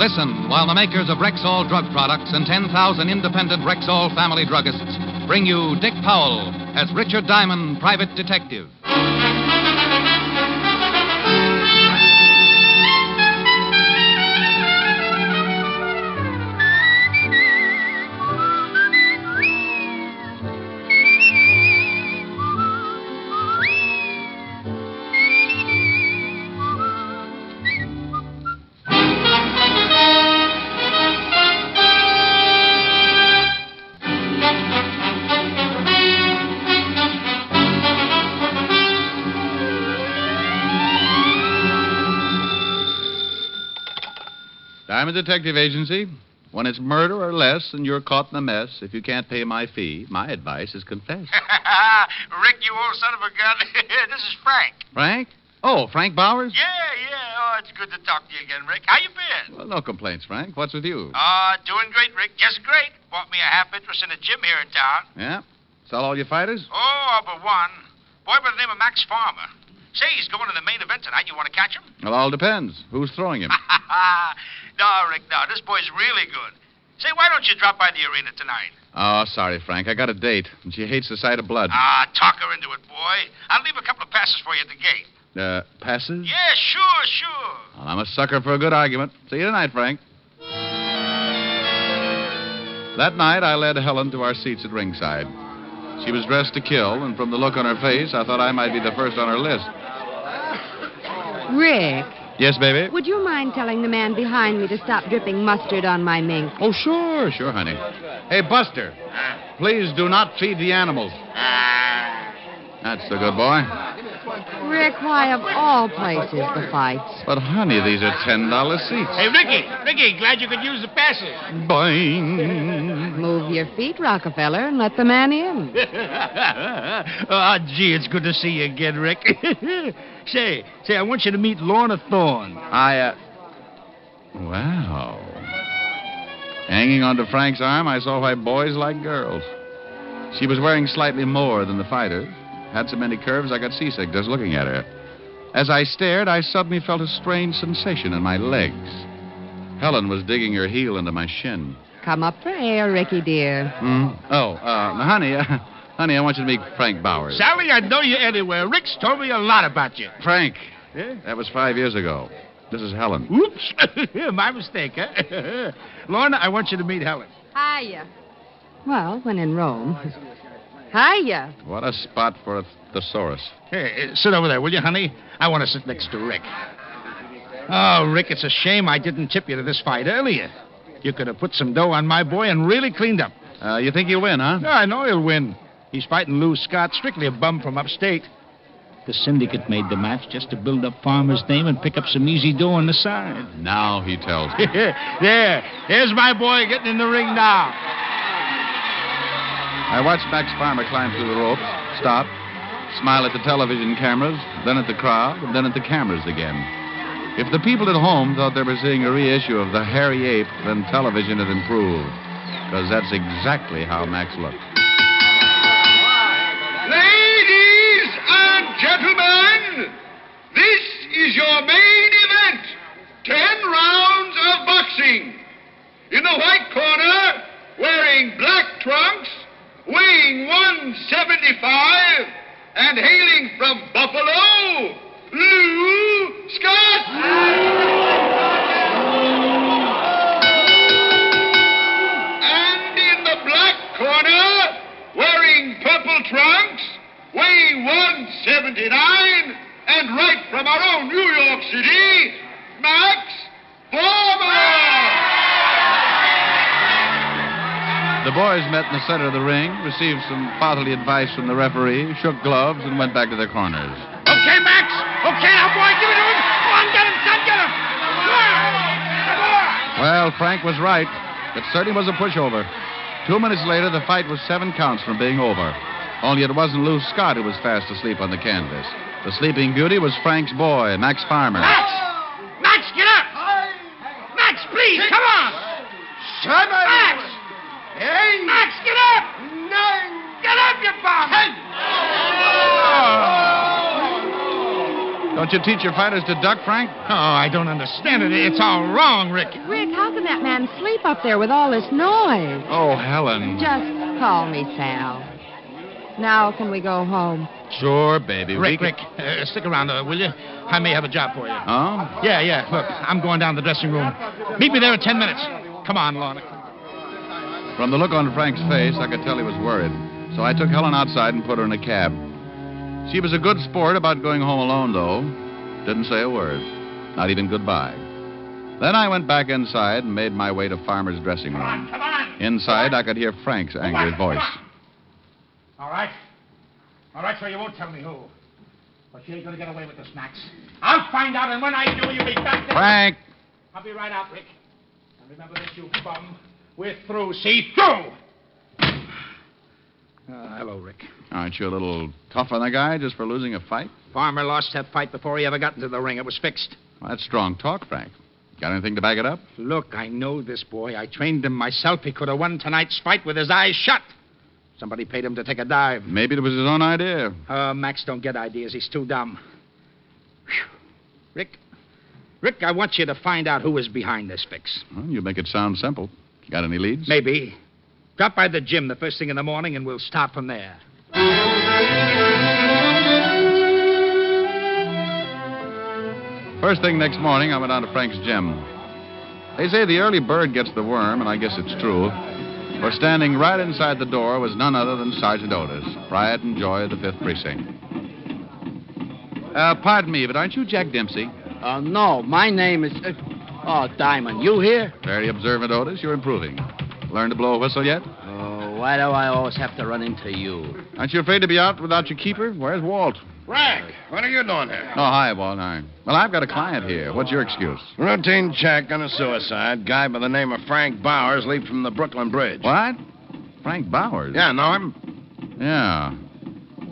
Listen while the makers of Rexall drug products and 10,000 independent Rexall family druggists bring you Dick Powell as Richard Diamond, private detective. Diamond Detective Agency. When it's murder or less and you're caught in a mess, if you can't pay my fee, my advice is confess. Rick, you old son of a gun. This is Frank. Frank? Oh, Frank Bowers? Yeah. Oh, it's good to talk to you again, Rick. How you been? Well, no complaints, Frank. What's with you? Doing great, Rick. Just great. Bought me a half interest in a gym here in town. Yeah? Sell all your fighters? Oh, all but one. Boy by the name of Max Farmer. Say, he's going to the main event tonight. You want to catch him? Well, all depends. Who's throwing him? No, Rick, no. This boy's really good. Say, why don't you drop by the arena tonight? Oh, sorry, Frank. I got a date, and she hates the sight of blood. Talk her into it, boy. I'll leave a couple of passes for you at the gate. Passes? Yeah, sure. Well, I'm a sucker for a good argument. See you tonight, Frank. That night, I led Helen to our seats at ringside. She was dressed to kill, and from the look on her face, I thought I might be the first on her list. Rick. Yes, baby? Would you mind telling the man behind me to stop dripping mustard on my mink? Oh, sure, honey. Hey, Buster, please do not feed the animals. That's the good boy. Rick, why of all places the fights? But, honey, these are $10 seats. Hey, Ricky, glad you could use the passes. Boing. Move your feet, Rockefeller, and let the man in. Oh, gee, it's good to see you again, Rick. Say, I want you to meet Lorna Thorne. Wow. Hanging onto Frank's arm, I saw why boys like girls. She was wearing slightly more than the fighters. Had so many curves I got seasick just looking at her. As I stared, I suddenly felt a strange sensation in my legs. Helen was digging her heel into my shin. Come up for air, Ricky, dear. Honey, I want you to meet Frank Bowers. Sally, I'd know you anywhere. Rick's told me a lot about you. Frank. Yeah? That was 5 years ago. This is Helen. Oops. My mistake, huh? Lorna, I want you to meet Helen. Hiya. Well, when in Rome. Hiya. What a spot for a thesaurus. Hey, sit over there, will you, honey? I want to sit next to Rick. Oh, Rick, it's a shame I didn't tip you to this fight earlier. You could have put some dough on my boy and really cleaned up. You think he'll win, huh? Yeah, I know he'll win. He's fighting Lou Scott, strictly a bum from upstate. The syndicate made the match just to build up Farmer's name and pick up some easy dough on the side. Now he tells me. There. Here's my boy getting in the ring now. I watched Max Farmer climb through the ropes, stop, smile at the television cameras, then at the crowd, and then at the cameras again. If the people at home thought they were seeing a reissue of The Hairy Ape, then television had improved. Because that's exactly how Max looked. Ladies and gentlemen, this is your main event. 10 rounds of boxing. In the white corner, wearing black trunks, weighing 175, and hailing from Buffalo, Lou Scott. And in the black corner, wearing purple trunks, weighing 179, and right from our own New York City, Max Farmer. The boys met in the center of the ring, received some fatherly advice from the referee, shook gloves, and went back to their corners. Okay, Max. Okay, now, boy, give it to him. Come on, get him, son, get him. Come on. Well, Frank was right. It certainly was a pushover. 2 minutes later, the fight was 7 counts from being over. Only it wasn't Lou Scott who was fast asleep on the canvas. The sleeping beauty was Frank's boy, Max Farmer. Max, get up. Max, please, come on. Max. Hey. Max, get up. 9. Get up, you bum. 10. Don't you teach your fighters to duck, Frank? Oh, I don't understand it. It's all wrong, Rick. Rick, how can that man sleep up there with all this noise? Oh, Helen. Just call me Sal. Now can we go home? Sure, baby. Rick, stick around, will you? I may have a job for you. Oh? Yeah. Look, I'm going down to the dressing room. Meet me there in 10 minutes. Come on, Lorna. From the look on Frank's face, I could tell he was worried. So I took Helen outside and put her in a cab. She was a good sport about going home alone, though. Didn't say a word. Not even goodbye. Then I went back inside and made my way to Farmer's dressing room. Come on. Inside, I could hear Frank's angry voice. All right, so you won't tell me who. But you ain't gonna get away with the snacks. I'll find out, and when I do, you'll be back there. Frank! I'll be right out, Rick. And remember this, you bum. We're through. See, through! Hello, Rick. Aren't you a little tough on the guy just for losing a fight? Farmer lost that fight before he ever got into the ring. It was fixed. Well, that's strong talk, Frank. Got anything to back it up? Look, I know this boy. I trained him myself. He could have won tonight's fight with his eyes shut. Somebody paid him to take a dive. Maybe it was his own idea. Max don't get ideas. He's too dumb. Whew. Rick, I want you to find out who is behind this fix. Well, you make it sound simple. Got any leads? Maybe. Drop by the gym the first thing in the morning, and we'll start from there. First thing next morning, I went down to Frank's gym. They say the early bird gets the worm, and I guess it's true. For standing right inside the door was none other than Sergeant Otis, pride and joy of the 5th Precinct. Pardon me, but aren't you Jack Dempsey? No, my name is... Diamond, you here? Very observant, Otis. You're improving. Learned to blow a whistle yet? Oh, why do I always have to run into you? Aren't you afraid to be out without your keeper? Where's Walt? Frank, what are you doing here? Oh, hi, Walt. Hi. Well, I've got a client here. What's your excuse? Routine check on a suicide. Guy by the name of Frank Bowers leaped from the Brooklyn Bridge. What? Frank Bowers? Yeah, know him? Yeah.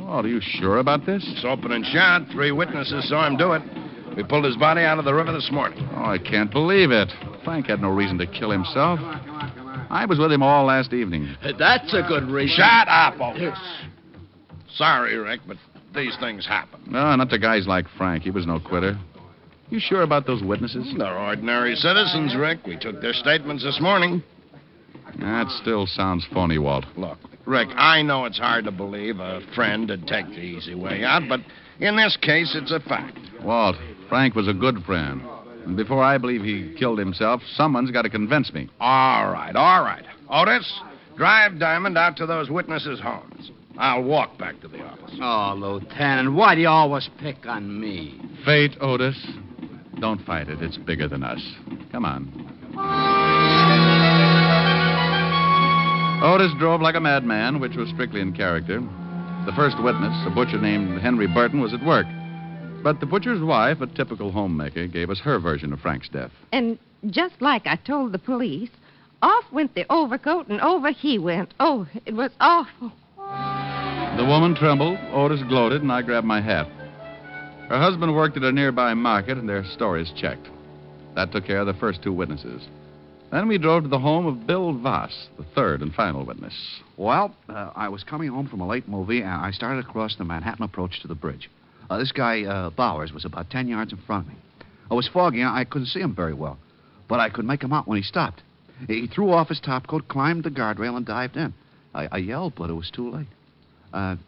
Walt, are you sure about this? It's open and shut. 3 witnesses saw him do it. We pulled his body out of the river this morning. Oh, I can't believe it. Frank had no reason to kill himself. I was with him all last evening. That's a good reason. Shut up, Otis. Sorry, Rick, but these things happen. No, not to guys like Frank. He was no quitter. You sure about those witnesses? They're ordinary citizens, Rick. We took their statements this morning. That still sounds phony, Walt. Look, Rick, I know it's hard to believe a friend would take the easy way out, but in this case, it's a fact. Walt, Frank was a good friend. And before I believe he killed himself, someone's got to convince me. All right. Otis, drive Diamond out to those witnesses' homes. I'll walk back to the office. Oh, Lieutenant, why do you always pick on me? Fate, Otis. Don't fight it. It's bigger than us. Come on. Otis drove like a madman, which was strictly in character. The first witness, a butcher named Henry Burton, was at work. But the butcher's wife, a typical homemaker, gave us her version of Frank's death. And just like I told the police, off went the overcoat and over he went. Oh, it was awful. The woman trembled, Otis gloated, and I grabbed my hat. Her husband worked at a nearby market, and their stories checked. That took care of the first 2 witnesses. Then we drove to the home of Bill Voss, the third and final witness. Well, I was coming home from a late movie, and I started across the Manhattan approach to the bridge. This guy, Bowers, was about 10 yards in front of me. It was foggy. I couldn't see him very well, but I could make him out when he stopped. He threw off his topcoat, climbed the guardrail, and dived in. I yelled, but it was too late. I'm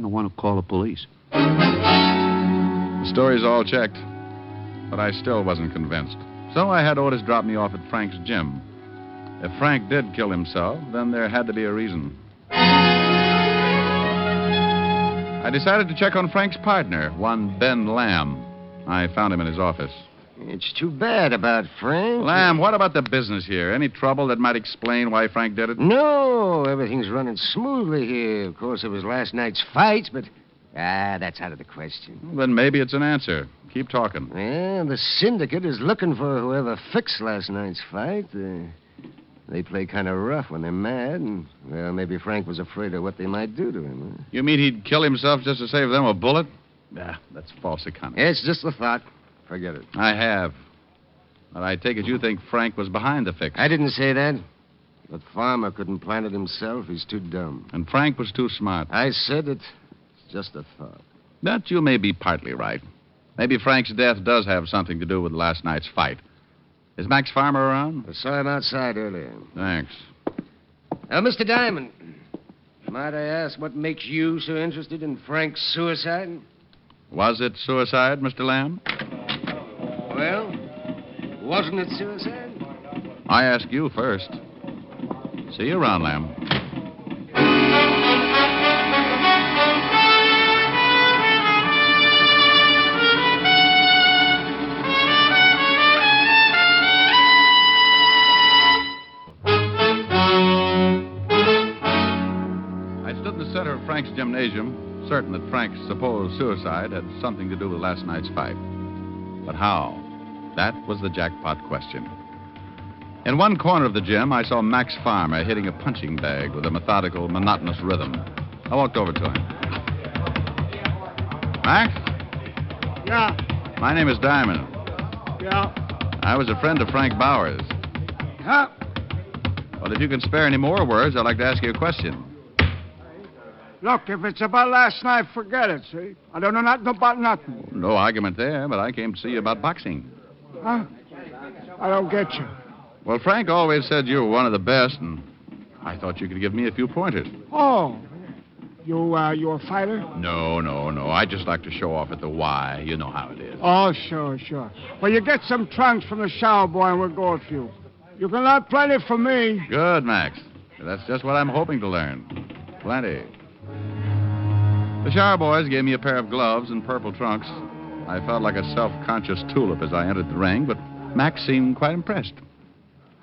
the one who called the police. The stories all checked, but I still wasn't convinced. So I had Otis drop me off at Frank's gym. If Frank did kill himself, then there had to be a reason. I decided to check on Frank's partner, one Ben Lamb. I found him in his office. It's too bad about Frank. Lamb, what about the business here? Any trouble that might explain why Frank did it? No, everything's running smoothly here. Of course, it was last night's fight, but that's out of the question. Well, then maybe it's an answer. Keep talking. Well, the syndicate is looking for whoever fixed last night's fight. They play kind of rough when they're mad, and, well, maybe Frank was afraid of what they might do to him. Huh? You mean he'd kill himself just to save them a bullet? That's false economy. It's just a thought. Forget it. I have. But I take it you think Frank was behind the fix. I didn't say that. But Farmer couldn't plan it himself. He's too dumb. And Frank was too smart. I said it. It's just a thought. But you may be partly right. Maybe Frank's death does have something to do with last night's fight. Is Max Farmer around? I saw him outside earlier. Thanks. Mr. Diamond, might I ask what makes you so interested in Frank's suicide? Was it suicide, Mr. Lamb? Well, wasn't it suicide? I ask you first. See you around, Lamb. I stood in the center of Frank's gymnasium, certain that Frank's supposed suicide had something to do with last night's fight. But how? That was the jackpot question. In one corner of the gym, I saw Max Farmer hitting a punching bag with a methodical, monotonous rhythm. I walked over to him. Max? Yeah, My name is Diamond. yeah. I was a friend of Frank Bowers. Huh? Well, if you can spare any more words, I'd like to ask you a question. Look, if it's about last night, forget it, see? I don't know nothing about nothing. No argument there, but I came to see you about boxing. Huh? I don't get you. Well, Frank always said you were one of the best, and I thought you could give me a few pointers. Oh, you a fighter? No. I just like to show off at the Y. You know how it is. Oh, sure. Well, you get some trunks from the shower boy, and we'll go with you. You can learn plenty from me. Good, Max. That's just what I'm hoping to learn. Plenty. The shower boys gave me a pair of gloves and purple trunks. I felt like a self-conscious tulip as I entered the ring, but Max seemed quite impressed.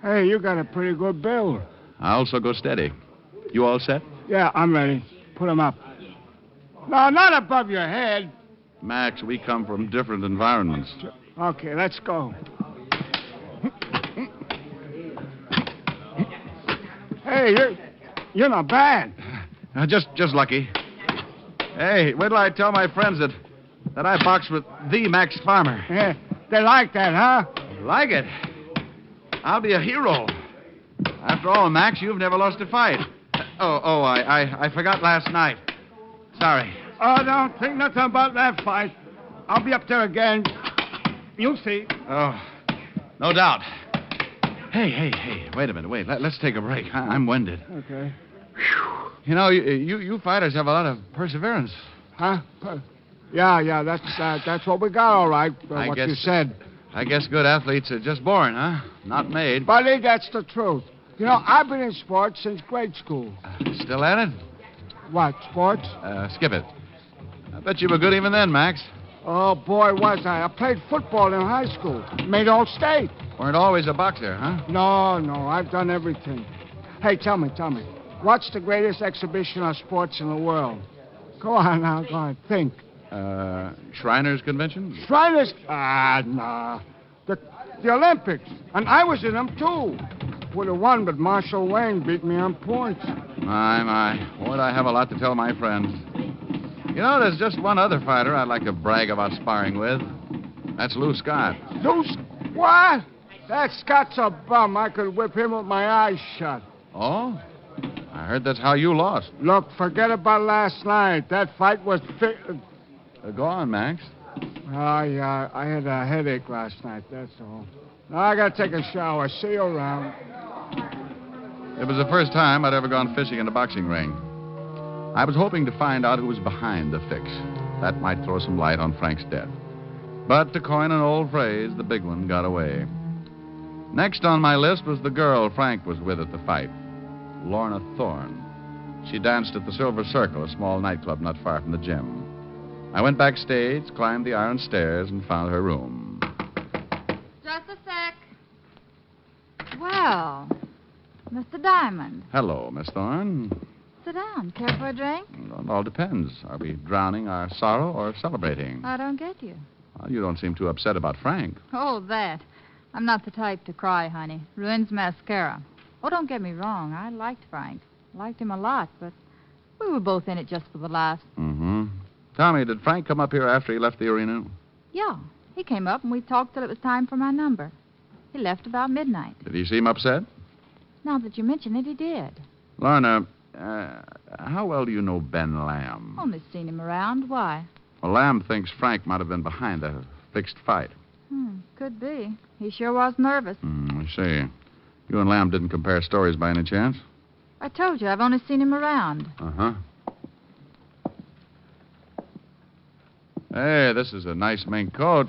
Hey, you got a pretty good build. I also go steady. You all set? Yeah, I'm ready. Put 'em up. No, not above your head. Max, we come from different environments. Okay, let's go. Hey, you're not bad. Just lucky. Hey, wait till I tell my friends that I boxed with the Max Farmer. Yeah, they like that, huh? Like it? I'll be a hero. After all, Max, you've never lost a fight. I forgot last night. Sorry. Oh, don't think nothing about that fight. I'll be up there again. You'll see. Oh, no doubt. Hey, wait a minute. Let's take a break. I'm winded. Okay. You know, you fighters have a lot of perseverance. Huh? Yeah, that's what we got, all right. You said. I guess good athletes are just born, huh? Not made. Buddy, that's the truth. You know, I've been in sports since grade school. Still at it? What, sports? Skip it. I bet you were good even then, Max. Oh, boy, was I. I played football in high school. Made all state. Weren't always a boxer, huh? No, I've done everything. Hey, tell me. What's the greatest exhibition of sports in the world? Go on, think. Shriners Convention? Shriners? Nah. The Olympics. And I was in them, too. Would have won, but Marshall Wayne beat me on points. My. Boy, I have a lot to tell my friends. You know, there's just one other fighter I'd like to brag about sparring with. That's Lou Scott. What? That Scott's a bum. I could whip him with my eyes shut. Oh? I heard that's how you lost. Look, forget about last night. That fight was... Go on, Max. Yeah, I had a headache last night, that's all. Now I gotta take a shower. See you around. It was the first time I'd ever gone fishing in a boxing ring. I was hoping to find out who was behind the fix. That might throw some light on Frank's death. But to coin an old phrase, the big one got away. Next on my list was the girl Frank was with at the fight, Lorna Thorne. She danced at the Silver Circle, a small nightclub not far from the gym. I went backstage, climbed the iron stairs, and found her room. Just a sec. Well, Mr. Diamond. Hello, Miss Thorne. Sit down. Care for a drink? It all depends. Are we drowning our sorrow or celebrating? I don't get you. Well, you don't seem too upset about Frank. Oh, that. I'm not the type to cry, honey. Ruins mascara. Oh, don't get me wrong. I liked Frank. Liked him a lot, but we were both in it just for the laughs. Mm-hmm. Tell me, did Frank come up here after he left the arena? Yeah. He came up and we talked till it was time for my number. He left about midnight. Did he seem upset? Now that you mention it, he did. Lorna, how well do you know Ben Lamb? Only seen him around. Why? Well, Lamb thinks Frank might have been behind the fixed fight. Could be. He sure was nervous. I see. You and Lamb didn't compare stories by any chance? I told you, I've only seen him around. Uh-huh. Hey, this is a nice mink coat.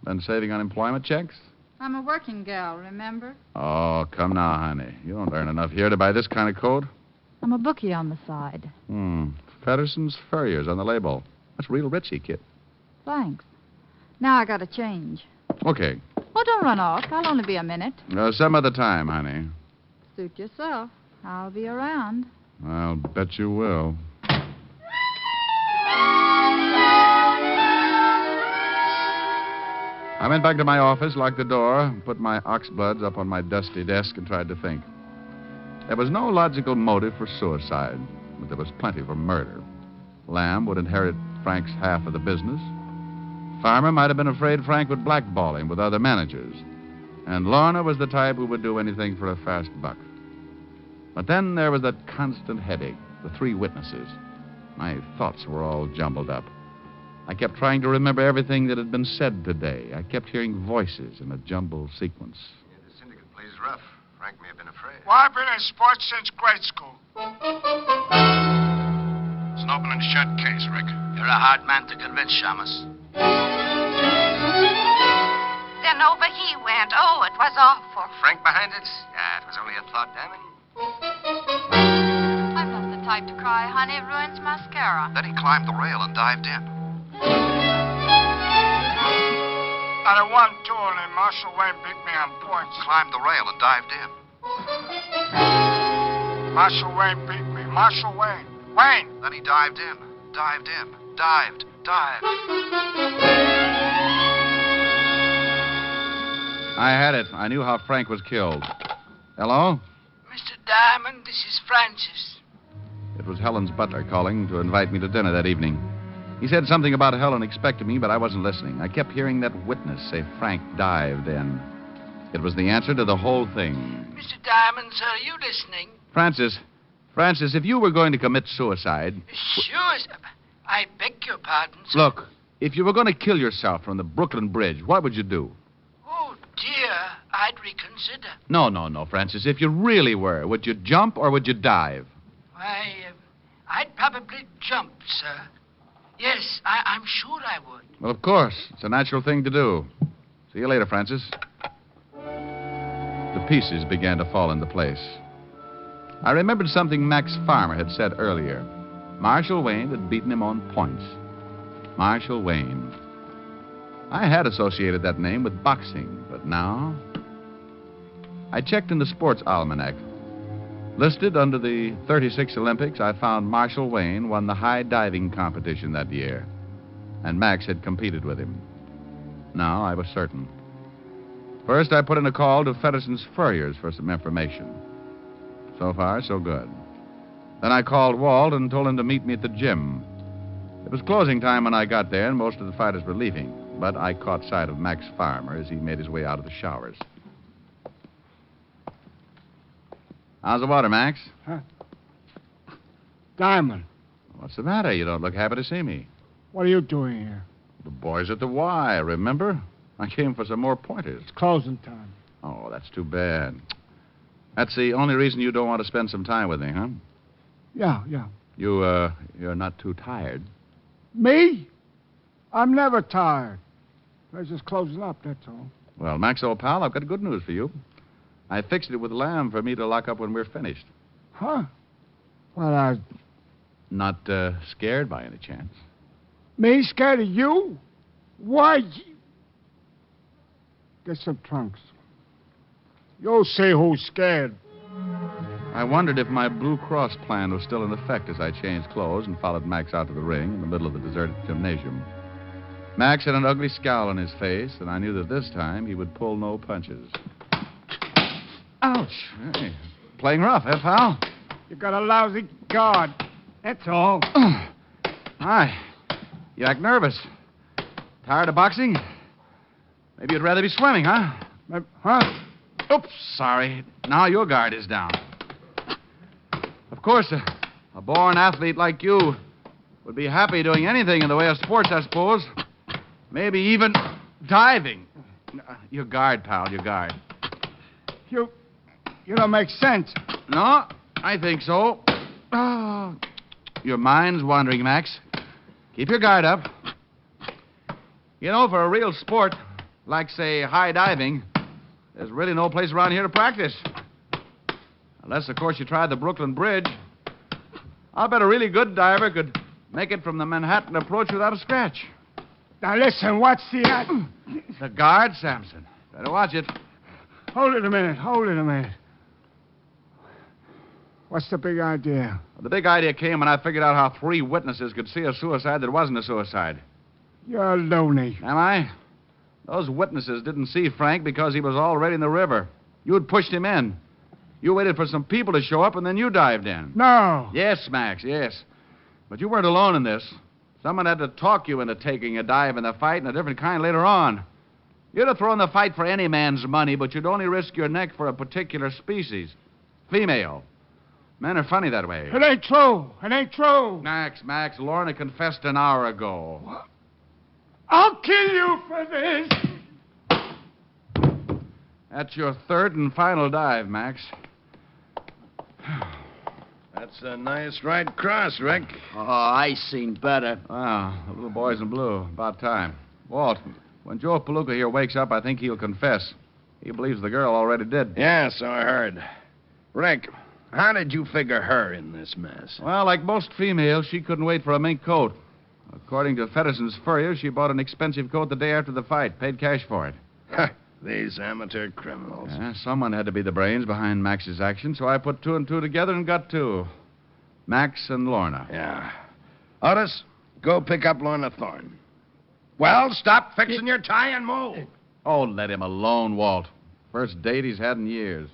Been saving unemployment checks? I'm a working gal, remember? Oh, come now, honey. You don't earn enough here to buy this kind of coat. I'm a bookie on the side. Fedderson's Furriers on the label. That's real richy, kid. Thanks. Now I gotta change. Okay. Oh, don't run off. I'll only be a minute. Some other time, honey. Suit yourself. I'll be around. I'll bet you will. I went back to my office, locked the door, put my oxbloods up on my dusty desk, and tried to think. There was no logical motive for suicide, but there was plenty for murder. Lamb would inherit Frank's half of the business. Farmer might have been afraid Frank would blackball him with other managers. And Lorna was the type who would do anything for a fast buck. But then there was that constant headache, the 3 witnesses. My thoughts were all jumbled up. I kept trying to remember everything that had been said today. I kept hearing voices in a jumbled sequence. Yeah, the syndicate plays rough. Frank may have been afraid. Well, I've been in sports since grade school. It's an open and shut case, Rick. You're a hard man to convince, Shamus. Then over he went. Oh, it was awful. Frank behind it? Yeah, it was only a thought, Diamond. I'm not the type to cry, honey. It ruins mascara. Then he climbed the rail and dived in. At a 1-2, and Marshal Wayne beat me on points. Climbed the rail and dived in. Marshal Wayne beat me. Marshal Wayne. Wayne! Then he dived in. Dived in. Dived. I had it. I knew how Frank was killed. Hello? Mr. Diamond, this is Francis. It was Helen's butler calling to invite me to dinner that evening. He said something about Helen expecting me, but I wasn't listening. I kept hearing that witness say Frank dived in. It was the answer to the whole thing. Mr. Diamond, sir, are you listening? Francis, if you were going to commit suicide... Sure, sir. I beg your pardon, sir. Look, if you were going to kill yourself from the Brooklyn Bridge, what would you do? Oh, dear. I'd reconsider. No, Francis. If you really were, would you jump or would you dive? Why, I'd probably jump, sir. Yes, I'm sure I would. Well, of course. It's a natural thing to do. See you later, Francis. The pieces began to fall into place. I remembered something Max Farmer had said earlier. Marshal Wayne had beaten him on points. Marshal Wayne. I had associated that name with boxing, but now... I checked in the sports almanac. Listed under the 36 Olympics, I found Marshal Wayne won the high diving competition that year. And Max had competed with him. Now I was certain. First, I put in a call to Fedderson's Furriers for some information. So far, so good. Then I called Walt and told him to meet me at the gym. It was closing time when I got there, and most of the fighters were leaving. But I caught sight of Max Farmer as he made his way out of the showers. How's the water, Max? Huh? Diamond, What's the matter? You don't look happy to see me. what are you doing here? The boys at the Y, remember? I came for some more pointers. It's closing time. Oh, that's too bad. That's the only reason you don't want to spend some time with me, huh? Yeah. You're not too tired. Me? I'm never tired. Place is closing up, that's all. Well, Max, old pal, I've got good news for you. I fixed it with Lamb for me to lock up when we're finished. Huh? Well, Not scared by any chance? me scared of you? Why? Get some trunks. You'll see who's scared. I wondered if my Blue Cross plan was still in effect as I changed clothes and followed Max out to the ring in the middle of the deserted gymnasium. Max had an ugly scowl on his face, and I knew that this time he would pull no punches. Ouch. Hey, playing rough, eh, pal? You got a lousy guard. That's all. Hi. You act nervous. Tired of boxing? Maybe you'd rather be swimming, huh? Huh? Oops, sorry. Now your guard is down. Of course, a born athlete like you Would be happy doing anything in the way of sports, I suppose. Maybe even diving. Your guard, pal, your guard. You don't make sense. No, I think so. Oh, your mind's wandering, Max. Keep your guard up. You know, for a real sport, like, say, high diving, there's really no place around here to practice. Unless, of course, you tried the Brooklyn Bridge. I'll bet a really good diver could make it from the Manhattan approach without a scratch. Now, listen, what's the... The guard, Samson. Better watch it. Hold it a minute. What's the big idea? The big idea came when I figured out how 3 witnesses could see a suicide that wasn't a suicide. You're loony. Am I? Those witnesses didn't see Frank because he was already in the river. You had pushed him in. You waited for some people to show up, and then you dived in. No. Yes, Max, yes. But you weren't alone in this. Someone had to talk you into taking a dive in the fight, and a different kind later on. You'd have thrown the fight for any man's money, but you'd only risk your neck for a particular species. Female. Men are funny that way. It ain't true. Max, Lorna confessed an hour ago. What? I'll kill you for this. That's your 3rd and final dive, Max. That's a nice right cross, Rick. Oh, I seen better. Ah, the little boy's in blue. About time. Walt, when Joe Palooka here wakes up, I think he'll confess. He believes the girl already did. Yeah, so I heard. Rick, how did you figure her in this mess? Well, like most females, she couldn't wait for a mink coat. According to Fedderson's Furrier, she bought an expensive coat the day after the fight, paid cash for it. These amateur criminals. Yeah, someone had to be the brains behind Max's action, so I put 2 and 2 together and got 2. Max and Lorna. Yeah. Otis, go pick up Lorna Thorne. Well, stop fixing your tie and move. Oh, let him alone, Walt. First date he's had in years.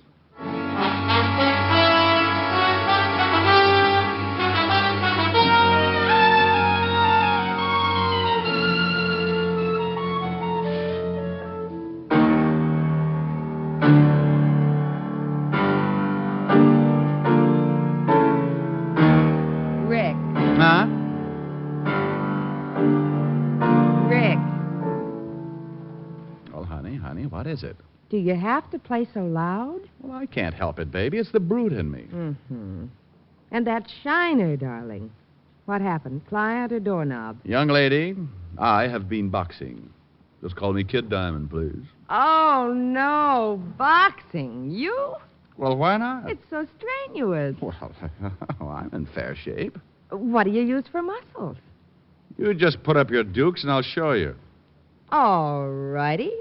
What is it? Do you have to play so loud? Well, I can't help it, baby. It's the brute in me. Mm-hmm. And that shiner, darling. What happened? Client or doorknob? Young lady, I have been boxing. Just call me Kid Diamond, please. Oh, no. Boxing? You? Well, why not? It's so strenuous. Well, I'm in fair shape. What do you use for muscles? You just put up your dukes and I'll show you. All righty.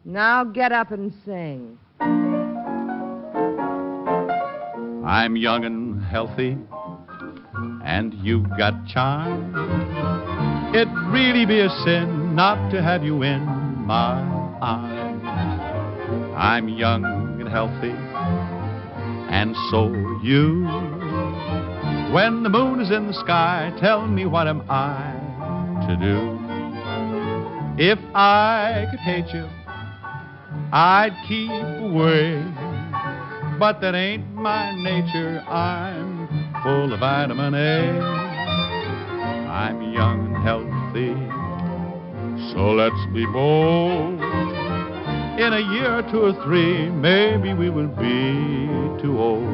Now get up and sing. I'm young and healthy, and you've got charm. It'd really be a sin not to have you in my arms. I'm young and healthy, and so are you. When the moon is in the sky, tell me what am I to do? If I could hate you, I'd keep away, but that ain't my nature. I'm full of vitamin A. I'm young and healthy, so let's be bold. In a year or 2 or 3, maybe we will be too old.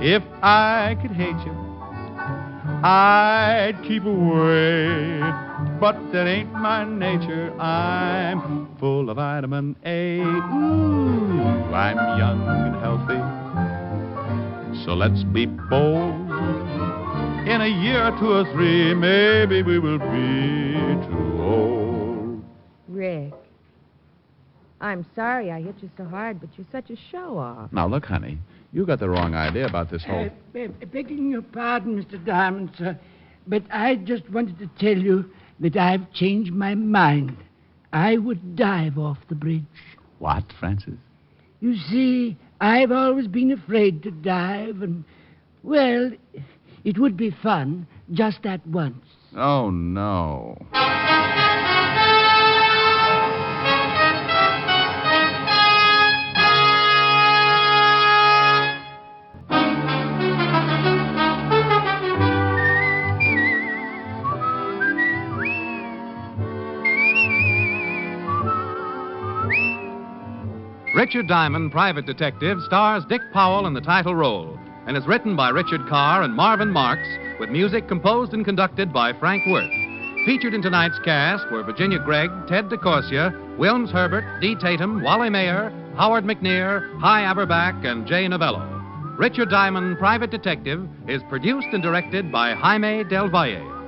If I could hate you, I'd keep away, but that ain't my nature. I'm full of vitamin A. Ooh, I'm young and healthy, so let's be bold. In a year or 2 or 3, maybe we will be too old. Rick, I'm sorry I hit you so hard, but you're such a show-off. Now, look, honey, you got the wrong idea about this whole... Begging your pardon, Mr. Diamond, sir, but I just wanted to tell you that I've changed my mind. I would dive off the bridge. What, Francis? You see, I've always been afraid to dive, and, well, it would be fun just that once. Oh, no. Richard Diamond, Private Detective, stars Dick Powell in the title role and is written by Richard Carr and Marvin Marks with music composed and conducted by Frank Worth. Featured in tonight's cast were Virginia Gregg, Ted DeCorsia, Wilms Herbert, Dee Tatum, Wally Mayer, Howard McNear, Hy Aberback, and Jay Novello. Richard Diamond, Private Detective, is produced and directed by Jaime Del Valle.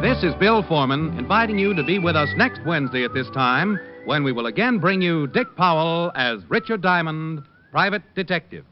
This is Bill Foreman inviting you to be with us next Wednesday at this time when we will again bring you Dick Powell as Richard Diamond, Private Detective.